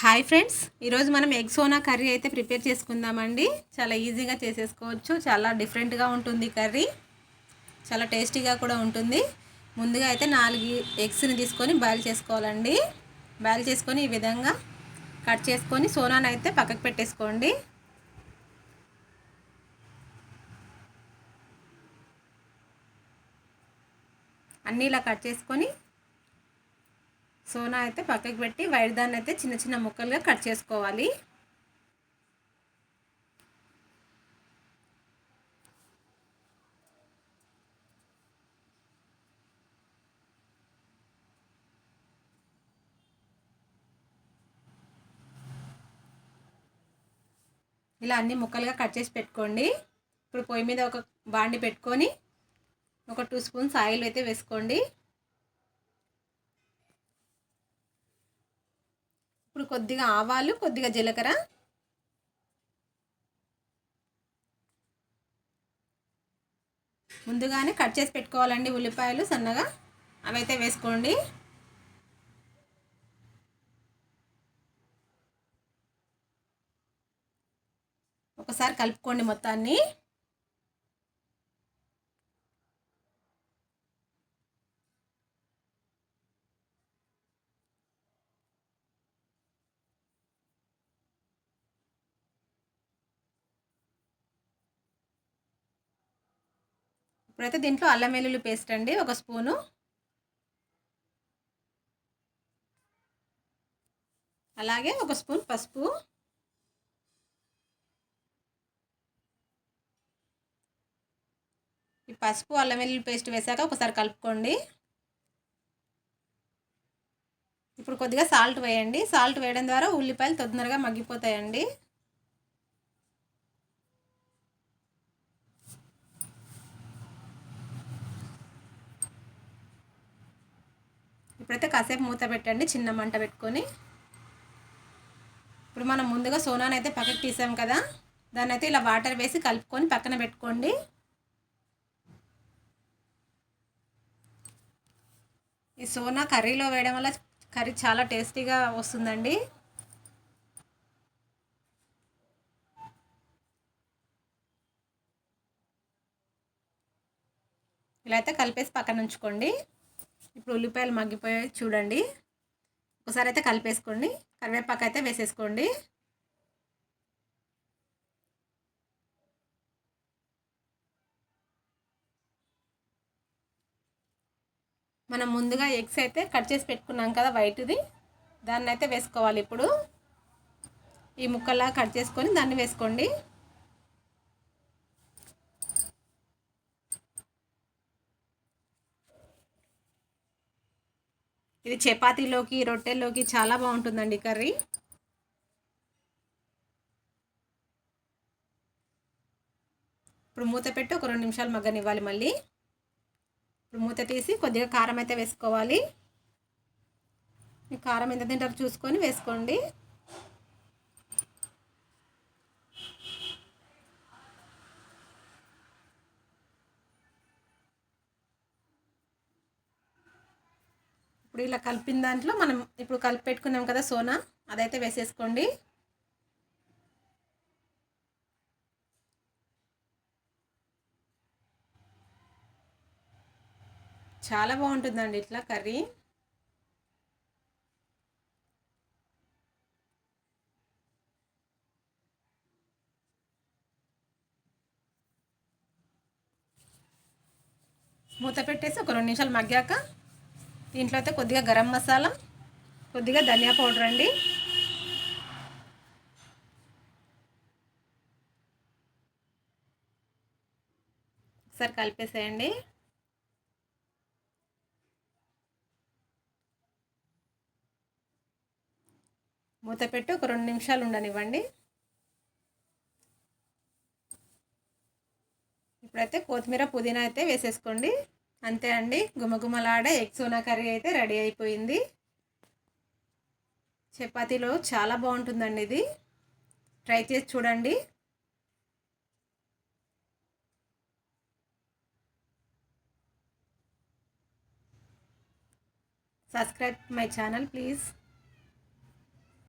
Hi friends, ఈరోజు మనం egg Sona curry అయితే ప్రిపేర్ చేసుకుందామండి. చాలా ఈజీగా చేసేసుకోవచ్చు. చాలా డిఫరెంట్గా ఉంటుంది కర్రీ, చాలా టేస్టీగా కూడా ఉంటుంది. ముందుగా అయితే 4 ఎగ్స్ని తీసుకొని బాయిల్ చేసుకోవాలండి. బాయిల్ చేసుకొని ఈ విధంగా కట్ చేసుకొని సోనాను అయితే పక్కకు పెట్టేసుకోండి. అన్నీ ఇలా కట్ చేసుకొని సోనా అయితే పక్కకు పెట్టి వైట్ దాన్ని అయితే చిన్న చిన్న ముక్కలుగా కట్ చేసుకోవాలి. ఇలా అన్ని ముక్కలుగా కట్ చేసి పెట్టుకోండి. ఇప్పుడు పొయ్యి మీద ఒక బాండి పెట్టుకొని ఒక 2 స్పూన్స్ ఆయిల్ అయితే వేసుకోండి. ఇప్పుడు కొద్దిగా ఆవాలు, కొద్దిగా జీలకర్ర, ముందుగానే కట్ చేసి పెట్టుకోవాలండి ఉల్లిపాయలు సన్నగా, అవైతే వేసుకోండి. ఒకసారి కలుపుకోండి మొత్తాన్ని. ఇప్పుడైతే దీంట్లో అల్లం వెల్లుల్లి పేస్ట్ అండి 1 స్పూను, అలాగే 1 స్పూన్ పసుపు, ఈ పసుపు అల్లం వెల్లుల్లి పేస్ట్ వేసాక ఒకసారి కలుపుకోండి. ఇప్పుడు కొద్దిగా సాల్ట్ వేయండి. సాల్ట్ వేయడం ద్వారా ఉల్లిపాయలు తొందరగా మగ్గిపోతాయండి. ఇప్పుడైతే కాసేపు మూత పెట్టండి చిన్న మంట పెట్టుకొని. ఇప్పుడు మనం ముందుగా సోనాను అయితే పక్కకి తీసాం కదా, దాన్ని అయితే ఇలా వాటర్ వేసి కలుపుకొని పక్కన పెట్టుకోండి. ఈ సోనా కర్రీలో వేయడం వల్ల కర్రీ చాలా టేస్టీగా వస్తుందండి. ఇలా అయితే కలిపేసి పక్కన ఉంచుకోండి. ఇప్పుడు ఉల్లిపాయలు మగ్గిపోయాయి చూడండి. ఒకసారి అయితే కలిపేసుకోండి. కరివేపాకు అయితే వేసేసుకోండి. మనం ముందుగా ఎగ్స్ అయితే కట్ చేసి పెట్టుకున్నాం కదా వైట్ది, దాన్ని అయితే వేసుకోవాలి. ఇప్పుడు ఈ ముక్కల్లా కట్ చేసుకొని దాన్ని వేసుకోండి. ఇది చపాతీలోకి, రొట్టెల్లోకి చాలా బాగుంటుందండి కర్రీ. ఇప్పుడు మూత పెట్టి ఒక 2 నిమిషాలు మగ్గనివ్వాలి. మళ్ళీ ఇప్పుడు మూత తీసి కొద్దిగా కారం అయితే వేసుకోవాలి. మీ కారం ఎంత తింటారో చూసుకొని వేసుకోండి. ఇప్పుడు ఇలా కలిపిన దాంట్లో మనం ఇప్పుడు కలిపి పెట్టుకున్నాం కదా సోనా, అదైతే వేసేసుకోండి. చాలా బాగుంటుందండి ఇట్లా కర్రీ. మూత పెట్టేసి ఒక 2 నిమిషాలు మగ్గాక దీంట్లో అయితే కొద్దిగా గరం మసాలా, కొద్దిగా ధనియా పౌడర్ అండి, ఒకసారి కలిపేసేయండి. మూత పెట్టి ఒక 2 నిమిషాలు ఉండనివ్వండి. ఇప్పుడైతే కొత్తిమీర, పుదీనా అయితే వేసేసుకోండి. అంతే అండి, గుమగుమలాడే ఎగ్ సోనా కర్రీ అయితే రెడీ అయిపోయింది. చపాతీలో చాలా బాగుంటుందండి ఇది. ట్రై చేసి చూడండి. Subscribe my channel please.